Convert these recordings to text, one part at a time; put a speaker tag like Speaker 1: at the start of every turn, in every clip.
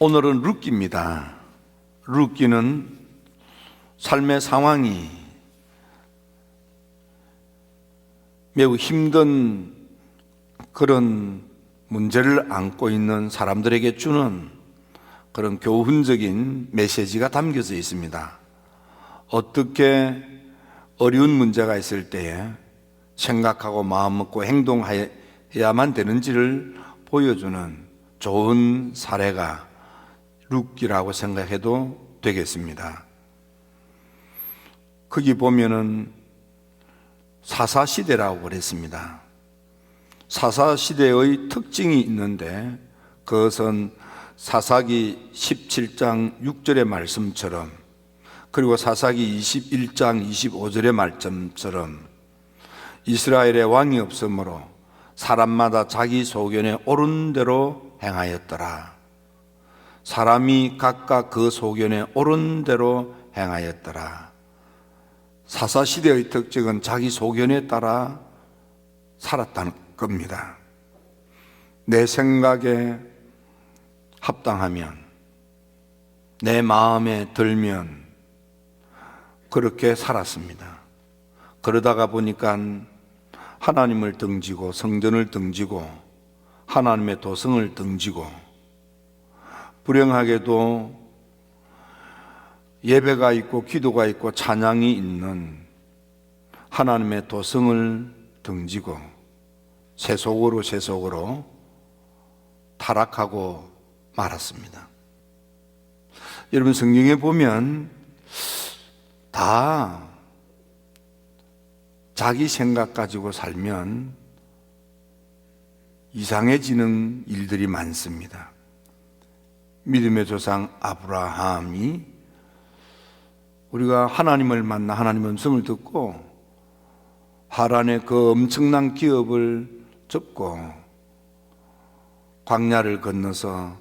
Speaker 1: 오늘은 룻기입니다. 룻기는 삶의 상황이 매우 힘든 그런 문제를 안고 있는 사람들에게 주는 그런 교훈적인 메시지가 담겨져 있습니다. 어떻게 어려운 문제가 있을 때에 생각하고 마음먹고 행동해야만 되는지를 보여주는 좋은 사례가 룻기라고 생각해도 되겠습니다. 거기 보면은 사사시대라고 그랬습니다. 사사시대의 특징이 있는데 그것은 사사기 17장 6절의 말씀처럼, 그리고 사사기 21장 25절의 말씀처럼 이스라엘의 왕이 없으므로 사람마다 자기 소견에 옳은 대로 행하였더라. 사람이 각각 그 소견에 옳은 대로 행하였더라. 사사시대의 특징은 자기 소견에 따라 살았다는 겁니다. 내 생각에 합당하면, 내 마음에 들면 그렇게 살았습니다. 그러다가 보니까 하나님을 등지고 성전을 등지고 하나님의 도성을 등지고, 불행하게도 예배가 있고 기도가 있고 찬양이 있는 하나님의 도성을 등지고 세속으로 타락하고 말았습니다. 여러분, 성경에 보면 다 자기 생각 가지고 살면 이상해지는 일들이 많습니다. 믿음의 조상 아브라함이 우리가 하나님을 만나 하나님의 음성을 듣고 하란의 그 엄청난 기업을 접고 광야를 건너서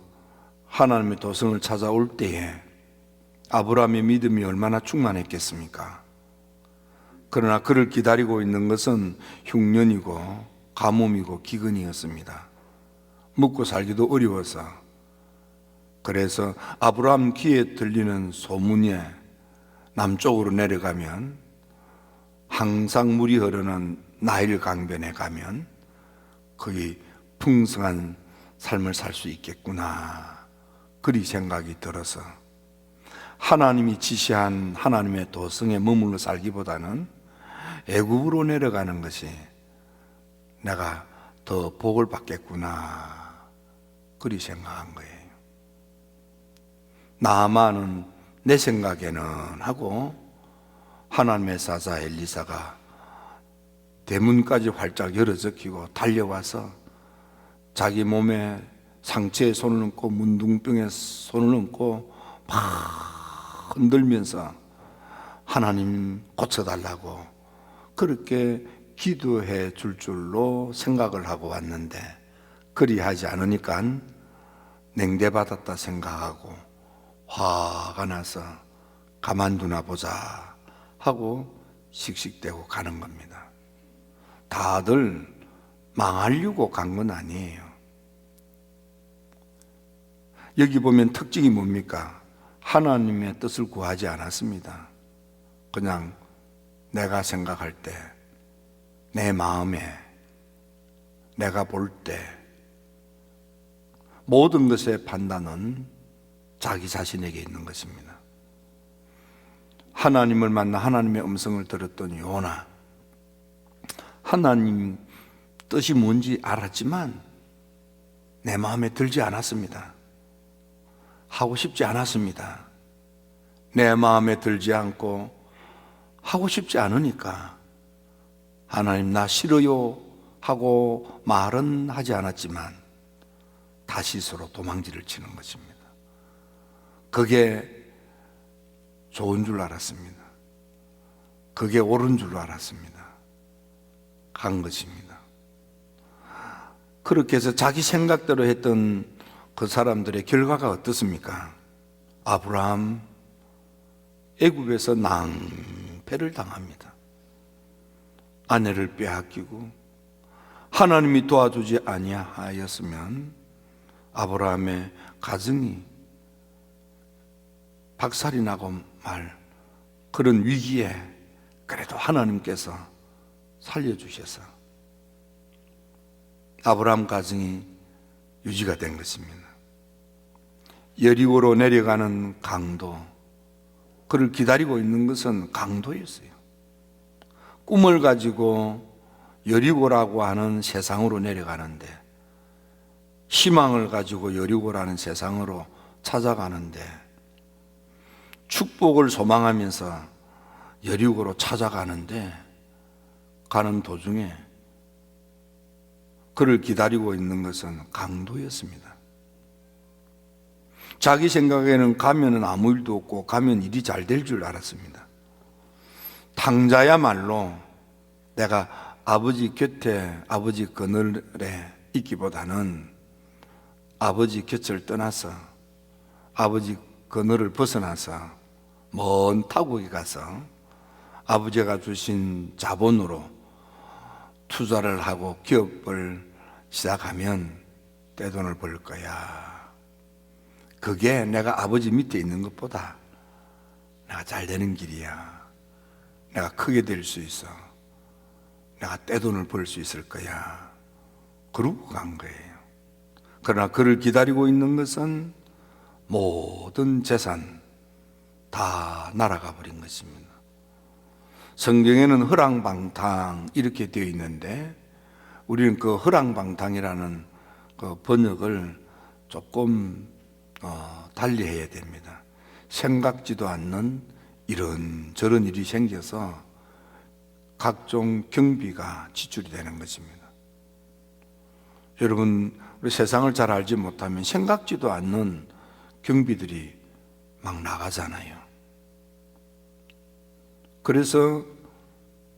Speaker 1: 하나님의 도성을 찾아올 때에 아브라함의 믿음이 얼마나 충만했겠습니까? 그러나 그를 기다리고 있는 것은 흉년이고 가뭄이고 기근이었습니다. 먹고 살기도 어려워서. 그래서 아브라함 귀에 들리는 소문에 남쪽으로 내려가면, 항상 물이 흐르는 나일 강변에 가면 거기 풍성한 삶을 살 수 있겠구나, 그리 생각이 들어서 하나님이 지시한 하나님의 도성에 머물러 살기보다는 애굽으로 내려가는 것이 내가 더 복을 받겠구나, 그리 생각한 거예요. 나아만은 내 생각에는 하고 하나님의 사자 엘리사가 대문까지 활짝 열어 적히고 달려와서 자기 몸에 상처에 손을 얹고 문둥병에 손을 얹고 막 흔들면서 하나님 고쳐달라고 그렇게 기도해 줄 줄로 생각을 하고 왔는데, 그리하지 않으니까 냉대받았다 생각하고 화가 나서 가만두나 보자 하고 씩씩대고 가는 겁니다. 다들 망하려고 간 건 아니에요. 여기 보면 특징이 뭡니까? 하나님의 뜻을 구하지 않았습니다. 그냥 내가 생각할 때, 내 마음에, 내가 볼 때 모든 것의 판단은 자기 자신에게 있는 것입니다. 하나님을 만나 하나님의 음성을 들었던 요나, 하나님 뜻이 뭔지 알았지만 내 마음에 들지 않았습니다. 하고 싶지 않았습니다. 내 마음에 들지 않고 하고 싶지 않으니까 하나님 나 싫어요 하고 말은 하지 않았지만 다시스로 도망질을 치는 것입니다. 그게 좋은 줄 알았습니다. 그게 옳은 줄 알았습니다. 간 것입니다. 그렇게 해서 자기 생각대로 했던 그 사람들의 결과가 어떻습니까? 아브라함 애굽에서 낭패를 당합니다. 아내를 빼앗기고 하나님이 도와주지 아니하였으면 아브라함의 가정이 박살이 나고 말 그런 위기에 그래도 하나님께서 살려주셔서 아브라함 가정이 유지가 된 것입니다. 여리고로 내려가는 강도, 그를 기다리고 있는 것은 강도였어요. 꿈을 가지고 여리고라고 하는 세상으로 내려가는데, 희망을 가지고 여리고라는 세상으로 찾아가는데, 축복을 소망하면서 여리고로 찾아가는데, 가는 도중에 그를 기다리고 있는 것은 강도였습니다. 자기 생각에는 가면은 아무 일도 없고 가면 일이 잘 될 줄 알았습니다. 탕자야말로 내가 아버지 곁에, 아버지 그늘에 있기보다는 아버지 곁을 떠나서 아버지 그늘을 벗어나서 먼 타국에 가서 아버지가 주신 자본으로 투자를 하고 기업을 시작하면 떼돈을 벌 거야. 그게 내가 아버지 밑에 있는 것보다 내가 잘 되는 길이야. 내가 크게 될 수 있어. 내가 떼돈을 벌 수 있을 거야. 그러고 간 거예요. 그러나 그를 기다리고 있는 것은 모든 재산 다 날아가 버린 것입니다. 성경에는 허랑방탕 이렇게 되어 있는데 우리는 그 허랑방탕이라는 그 번역을 조금 달리 해야 됩니다. 생각지도 않는 이런저런 일이 생겨서 각종 경비가 지출이 되는 것입니다. 여러분, 우리 세상을 잘 알지 못하면 생각지도 않는 경비들이 막 나가잖아요. 그래서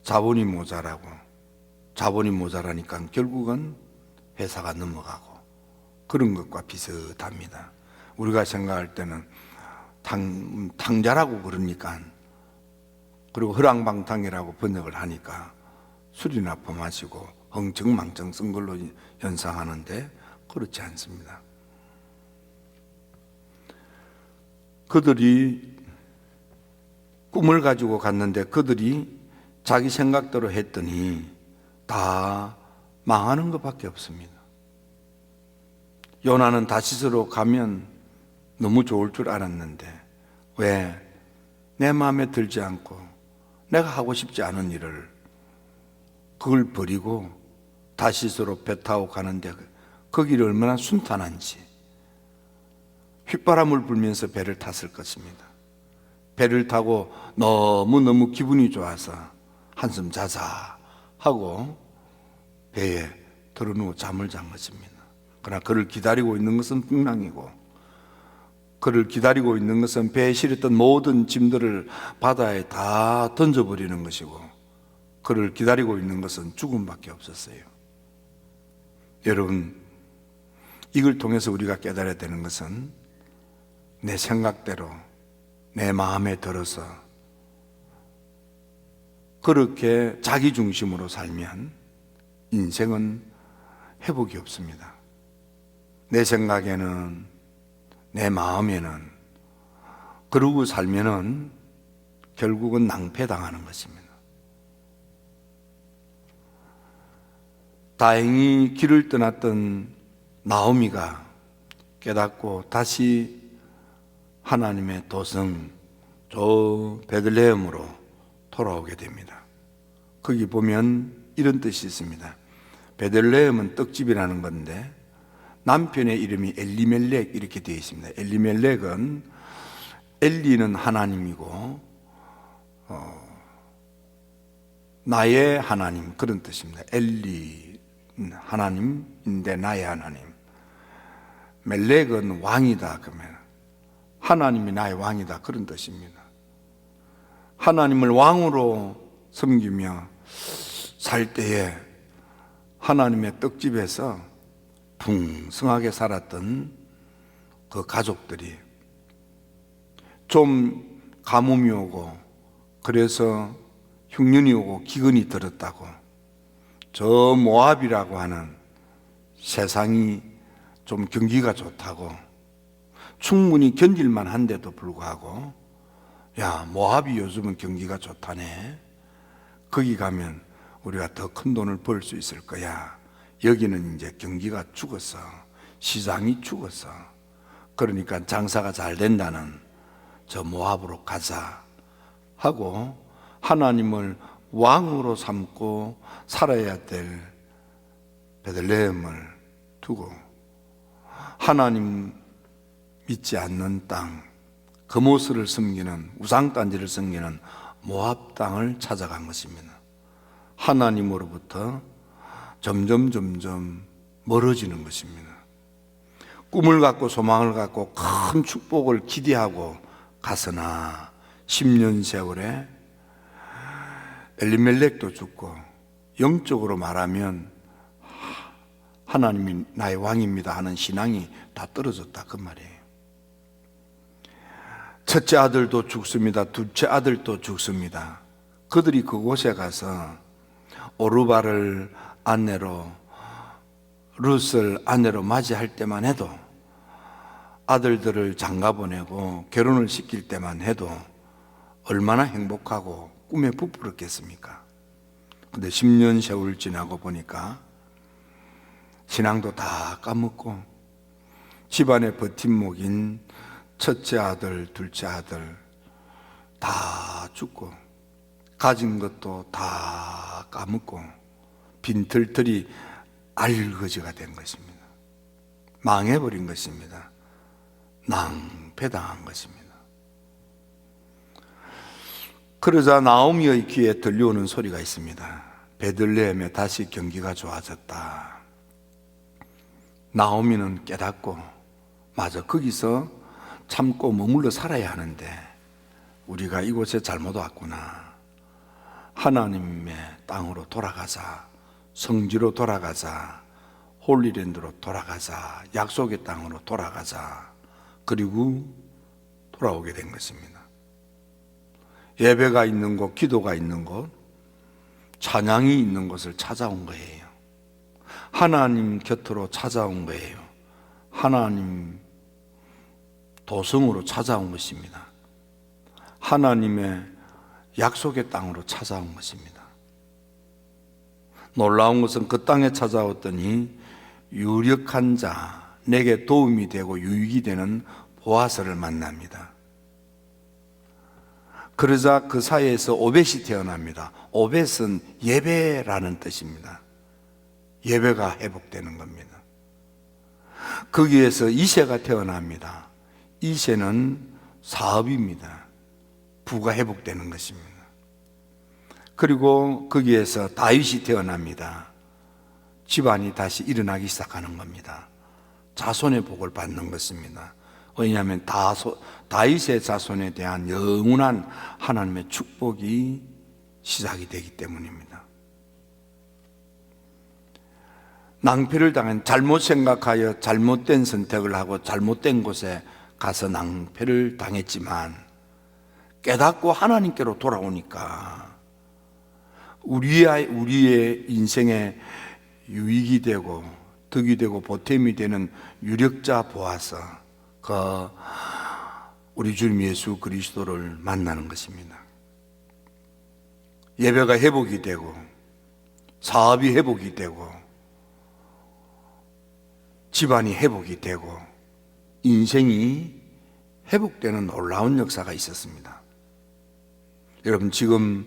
Speaker 1: 자본이 모자라니까 결국은 회사가 넘어가고 그런 것과 비슷합니다. 우리가 생각할 때는 탕자라고 그러니까, 그리고 허랑방탕이라고 번역을 하니까 술이나 퍼마시고 흥청망청 쓴 걸로 연상하는데 그렇지 않습니다. 그들이 꿈을 가지고 갔는데 그들이 자기 생각대로 했더니 다 망하는 것밖에 없습니다. 요나는 다시스로 가면 너무 좋을 줄 알았는데 왜 내 마음에 들지 않고 내가 하고 싶지 않은 일을 그걸 버리고 다시스로 배 타고 가는데 그 길이 얼마나 순탄한지, 휘바람을 불면서 배를 탔을 것입니다. 배를 타고 너무너무 기분이 좋아서 한숨 자자 하고 배에 들어누워 잠을 잔 것입니다. 그러나 그를 기다리고 있는 것은 풍랑이고, 그를 기다리고 있는 것은 배에 실었던 모든 짐들을 바다에 다 던져버리는 것이고, 그를 기다리고 있는 것은 죽음밖에 없었어요. 여러분, 이걸 통해서 우리가 깨달아야 되는 것은 내 생각대로 내 마음에 들어서 그렇게 자기 중심으로 살면 인생은 회복이 없습니다. 내 생각에는, 내 마음에는 그러고 살면은 결국은 낭패당하는 것입니다. 다행히 길을 떠났던 나오미가 깨닫고 다시 하나님의 도성 저 베들레헴으로 돌아오게 됩니다. 거기 보면 이런 뜻이 있습니다. 베들레헴은 떡집이라는 건데 남편의 이름이 엘리멜렉 이렇게 되어 있습니다. 엘리멜렉은, 엘리는 하나님이고 나의 하나님, 그런 뜻입니다. 엘리 하나님인데 나의 하나님. 멜렉은 왕이다, 그러면 하나님이 나의 왕이다, 그런 뜻입니다. 하나님을 왕으로 섬기며 살 때에 하나님의 떡집에서 풍성하게 살았던 그 가족들이 좀 가뭄이 오고 그래서 흉년이 오고 기근이 들었다고 저 모압이라고 하는 세상이 좀 경기가 좋다고 충분히 견딜만 한데도 불구하고 야, 모압이 요즘은 경기가 좋다네. 거기 가면 우리가 더 큰 돈을 벌 수 있을 거야. 여기는 이제 경기가 죽었어. 시장이 죽었어. 그러니까 장사가 잘 된다는 저 모압으로 가자 하고 하나님을 왕으로 삼고 살아야 될 베들레헴을 두고 하나님 믿지 않는 땅, 금오스를 섬기는 우상단지를 섬기는 모압 땅을 찾아간 것입니다. 하나님으로부터 점점 멀어지는 것입니다. 꿈을 갖고 소망을 갖고 큰 축복을 기대하고 갔으나 10년 세월에 엘리멜렉도 죽고 영적으로 말하면 하나님이 나의 왕입니다 하는 신앙이 다 떨어졌다 그 말이에요. 첫째 아들도 죽습니다. 둘째 아들도 죽습니다. 그들이 그곳에 가서 오르바를 아내로, 룻을 아내로 맞이할 때만 해도, 아들들을 장가 보내고 결혼을 시킬 때만 해도 얼마나 행복하고 꿈에 부풀었겠습니까? 근데 10년 세월 지나고 보니까 신앙도 다 까먹고 집안의 버팀목인 첫째 아들, 둘째 아들 다 죽고 가진 것도 다 까먹고 빈털털이 알거지가 된 것입니다. 망해버린 것입니다. 낭패당한 것입니다. 그러자 나오미의 귀에 들려오는 소리가 있습니다. 베들레헴에 다시 경기가 좋아졌다. 나오미는 깨닫고 맞아, 거기서 참고 머물러 살아야 하는데 우리가 이곳에 잘못 왔구나. 하나님의 땅으로 돌아가자. 성지로 돌아가자. 홀리랜드로 돌아가자. 약속의 땅으로 돌아가자. 그리고 돌아오게 된 것입니다. 예배가 있는 곳, 기도가 있는 곳, 찬양이 있는 곳을 찾아온 거예요. 하나님 곁으로 찾아온 거예요. 하나님 도성으로 찾아온 것입니다. 하나님의 약속의 땅으로 찾아온 것입니다. 놀라운 것은 그 땅에 찾아왔더니 유력한 자, 내게 도움이 되고 유익이 되는 보아스를 만납니다. 그러자 그 사이에서 오벳이 태어납니다. 오벳은 예배라는 뜻입니다. 예배가 회복되는 겁니다. 거기에서 이새가 태어납니다. 이새는 사업입니다. 부가 회복되는 것입니다. 그리고 거기에서 다윗이 태어납니다. 집안이 다시 일어나기 시작하는 겁니다. 자손의 복을 받는 것입니다. 왜냐하면 다윗의 자손에 대한 영원한 하나님의 축복이 시작이 되기 때문입니다. 낭패를 당한, 잘못 생각하여 잘못된 선택을 하고 잘못된 곳에 가서 낭패를 당했지만 깨닫고 하나님께로 돌아오니까 우리의 인생에 유익이 되고 덕이 되고 보탬이 되는 유력자 보아서 우리 주님 예수 그리스도를 만나는 것입니다. 예배가 회복이 되고 사업이 회복이 되고 집안이 회복이 되고 인생이 회복되는 놀라운 역사가 있었습니다. 여러분, 지금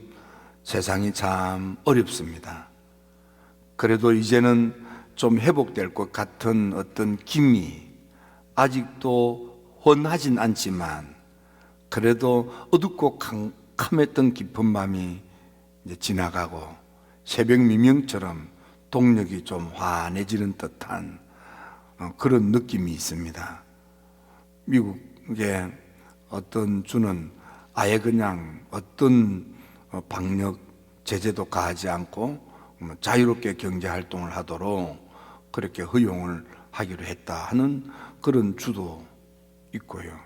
Speaker 1: 세상이 참 어렵습니다. 그래도 이제는 좀 회복될 것 같은 어떤 기미, 아직도 훤하진 않지만 그래도 어둡고 캄캄했던 깊은 밤이 이제 지나가고 새벽 미명처럼 동력이 좀 환해지는 듯한 그런 느낌이 있습니다. 미국의 어떤 주는 아예 그냥 어떤 방역 제재도 가하지 않고 자유롭게 경제 활동을 하도록 그렇게 허용을 하기로 했다 하는 그런 주도 있고요.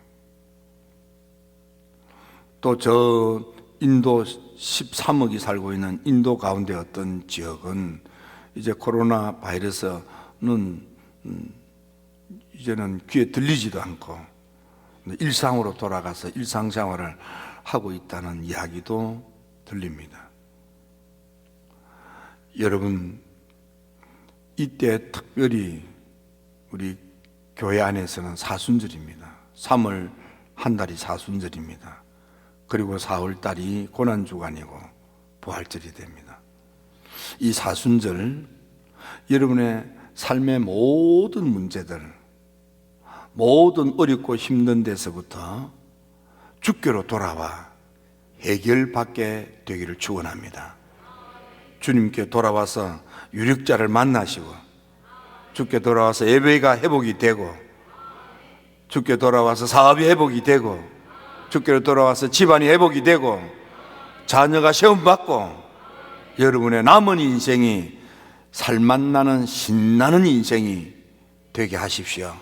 Speaker 1: 또 저 인도 13억이 살고 있는 인도 가운데 어떤 지역은 이제 코로나 바이러스는 이제는 귀에 들리지도 않고 일상으로 돌아가서 일상생활을 하고 있다는 이야기도 들립니다. 여러분, 이때 특별히 우리 교회 안에서는 사순절입니다. 3월 한 달이 사순절입니다. 그리고 4월 달이 고난주간이고 부활절이 됩니다. 이 사순절, 여러분의 삶의 모든 문제들, 모든 어렵고 힘든 데서부터 주께로 돌아와 해결받게 되기를 축원합니다. 주님께 돌아와서 유력자를 만나시고, 주께 돌아와서 예배가 회복이 되고, 주께 돌아와서 사업이 회복이 되고, 주께로 돌아와서 집안이 회복이 되고, 자녀가 시험받고, 여러분의 남은 인생이 살맛나는 신나는 인생이 되게 하십시오.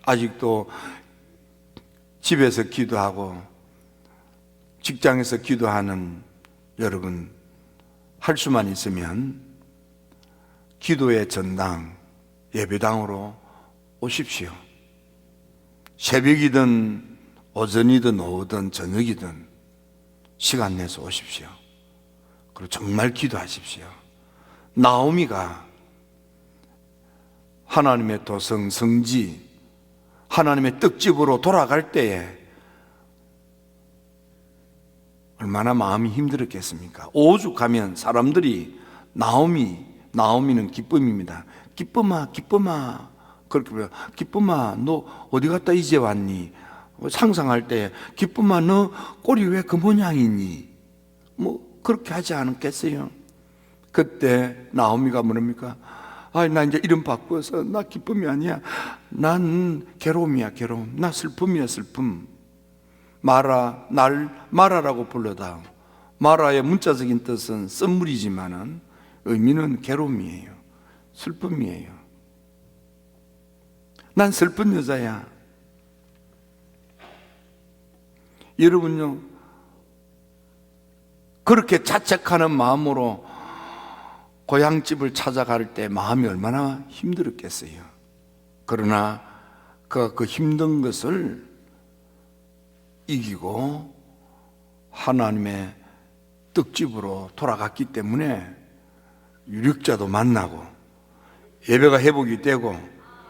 Speaker 1: 아직도 집에서 기도하고 직장에서 기도하는 여러분, 할 수만 있으면 기도의 전당, 예배당으로 오십시오. 새벽이든 오전이든 오후든 저녁이든 시간 내서 오십시오. 그리고 정말 기도하십시오. 나오미가 하나님의 도성 성지, 하나님의 떡집으로 돌아갈 때에 얼마나 마음이 힘들었겠습니까? 오죽하면 사람들이 나오미는 기쁨입니다. 기쁨아, 기쁨아. 그렇게 불러요. 기쁨아, 너 어디 갔다 이제 왔니? 상상할 때, 기쁨아, 너 꼴이 왜 그 모양이니? 뭐 그렇게 하지 않았겠어요? 그때 나오미가 뭐랍니까? 나 이제 이름 바꾸어서 나 기쁨이 아니야. 난 괴로움이야, 괴로움. 나 슬픔이야, 슬픔. 날 마라라고 불러다. 마라의 문자적인 뜻은 썸물이지만은 의미는 괴로움이에요. 슬픔이에요. 난 슬픈 여자야. 여러분요, 그렇게 자책하는 마음으로 고향집을 찾아갈 때 마음이 얼마나 힘들었겠어요. 그러나 그 힘든 것을 이기고 하나님의 떡집으로 돌아갔기 때문에 유력자도 만나고 예배가 회복이 되고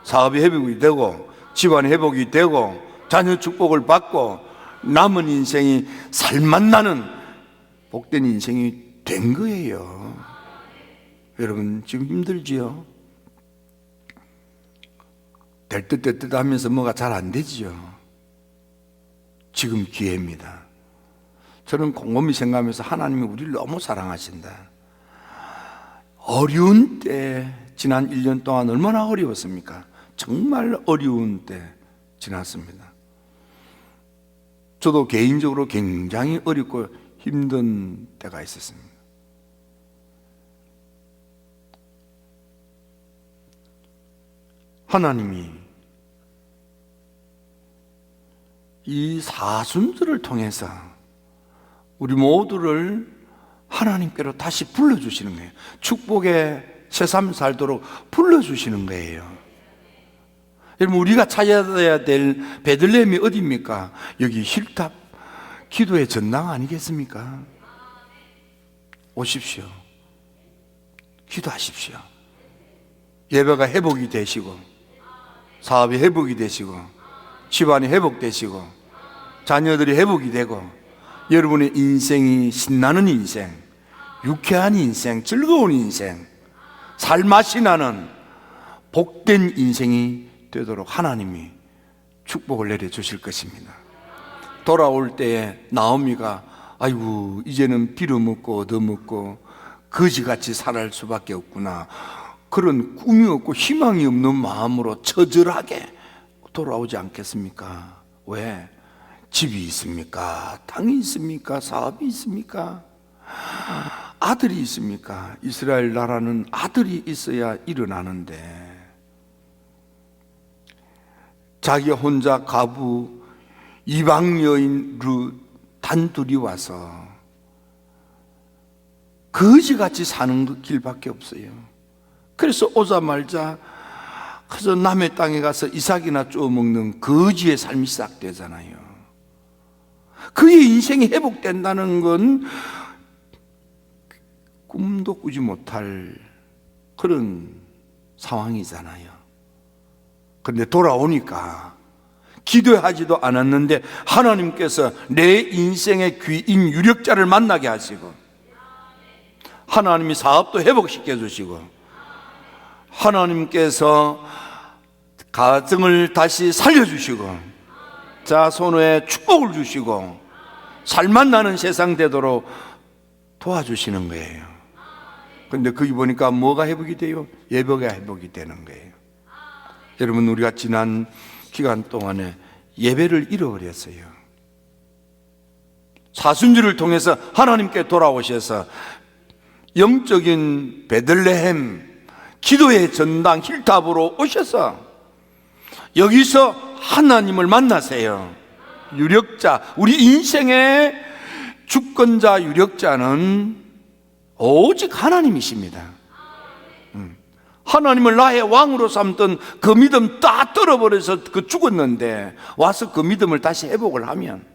Speaker 1: 사업이 회복이 되고 집안이 회복이 되고 자녀 축복을 받고 남은 인생이 살맛나는 복된 인생이 된 거예요. 여러분 지금 힘들지요? 될 듯 될 듯 하면서 뭐가 잘 안 되지요? 지금 기회입니다. 저는 곰곰이 생각하면서 하나님이 우리를 너무 사랑하신다. 어려운 때, 지난 1년 동안 얼마나 어려웠습니까? 정말 어려운 때 지났습니다. 저도 개인적으로 굉장히 어렵고 힘든 때가 있었습니다. 하나님이 이 사순절을 통해서 우리 모두를 하나님께로 다시 불러주시는 거예요. 축복의 새삼 살도록 불러주시는 거예요. 여러분, 우리가 찾아야 될 베들레헴이 어디입니까? 여기 힐탑 기도의 전당 아니겠습니까? 오십시오. 기도하십시오. 예배가 회복이 되시고 사업이 회복이 되시고 집안이 회복되시고 자녀들이 회복이 되고 여러분의 인생이 신나는 인생, 유쾌한 인생, 즐거운 인생, 살맛이 나는 복된 인생이 되도록 하나님이 축복을 내려주실 것입니다. 돌아올 때에 나오미가 아이고 이제는 빌어먹고 얻어먹고 거지같이 살아갈 수밖에 없구나, 그런 꿈이 없고 희망이 없는 마음으로 처절하게 돌아오지 않겠습니까? 왜? 집이 있습니까? 땅이 있습니까? 사업이 있습니까? 아들이 있습니까? 이스라엘 나라는 아들이 있어야 일어나는데 자기 혼자 가부 이방 여인 룻 단둘이 와서 거지같이 사는 길밖에 없어요. 그래서 오자마자 그래서 남의 땅에 가서 이삭이나 쪼 먹는 거지의 삶이 시작되잖아요. 그의 인생이 회복된다는 건 꿈도 꾸지 못할 그런 상황이잖아요. 그런데 돌아오니까 기도하지도 않았는데 하나님께서 내 인생의 귀인 유력자를 만나게 하시고, 하나님이 사업도 회복시켜 주시고, 하나님께서 가정을 다시 살려주시고, 자손의 축복을 주시고, 살만 나는 세상 되도록 도와주시는 거예요. 그런데 거기 보니까 뭐가 회복이 돼요? 예배가 회복이 되는 거예요. 여러분, 우리가 지난 기간 동안에 예배를 잃어버렸어요. 사순절을 통해서 하나님께 돌아오셔서 영적인 베들레헴 기도의 전당 힐탑으로 오셔서 여기서 하나님을 만나세요. 유력자, 우리 인생의 주권자 유력자는 오직 하나님이십니다. 하나님을 나의 왕으로 삼던 그 믿음 다 떨어버려서 죽었는데 와서 그 믿음을 다시 회복을 하면,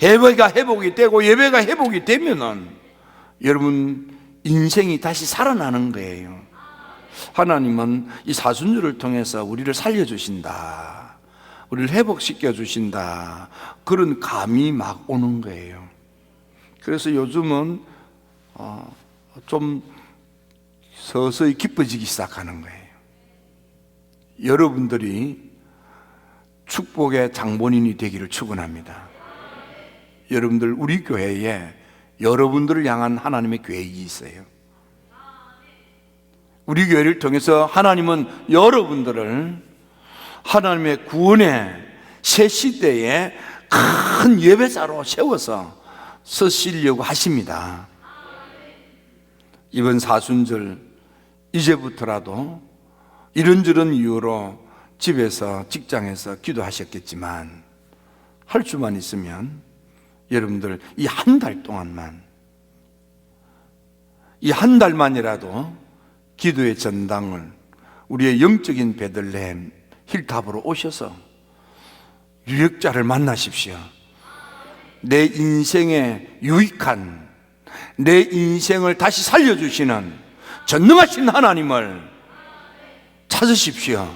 Speaker 1: 예배가 회복이 되고 예배가 회복이 되면은 여러분 인생이 다시 살아나는 거예요. 하나님은 이 사순절을 통해서 우리를 살려주신다, 우리를 회복시켜 주신다, 그런 감이 막 오는 거예요. 그래서 요즘은 좀 서서히 기뻐지기 시작하는 거예요. 여러분들이 축복의 장본인이 되기를 축원합니다. 여러분들, 우리 교회에 여러분들을 향한 하나님의 계획이 있어요. 우리 교회를 통해서 하나님은 여러분들을 하나님의 구원의 새 시대에 큰 예배자로 세워서 쓰시려고 하십니다. 이번 사순절 이제부터라도 이런저런 이유로 집에서, 직장에서 기도하셨겠지만 할 수만 있으면 여러분들 이 한 달 동안만, 이 한 달만이라도 기도의 전당을, 우리의 영적인 베들레헴 힐탑으로 오셔서 유력자를 만나십시오. 내 인생에 유익한, 내 인생을 다시 살려주시는 전능하신 하나님을 찾으십시오.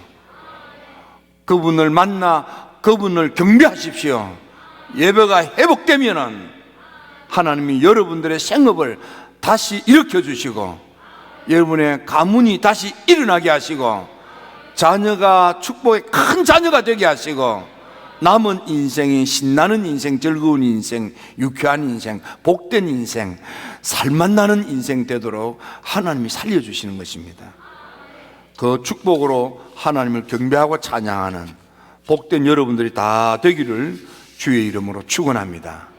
Speaker 1: 그분을 만나 그분을 경배하십시오. 예배가 회복되면은 하나님이 여러분들의 생업을 다시 일으켜 주시고, 여러분의 가문이 다시 일어나게 하시고, 자녀가 축복의 큰 자녀가 되게 하시고, 남은 인생이 신나는 인생, 즐거운 인생, 유쾌한 인생, 복된 인생, 살만 나는 인생 되도록 하나님이 살려주시는 것입니다. 그 축복으로 하나님을 경배하고 찬양하는 복된 여러분들이 다 되기를 주의 이름으로 축원합니다.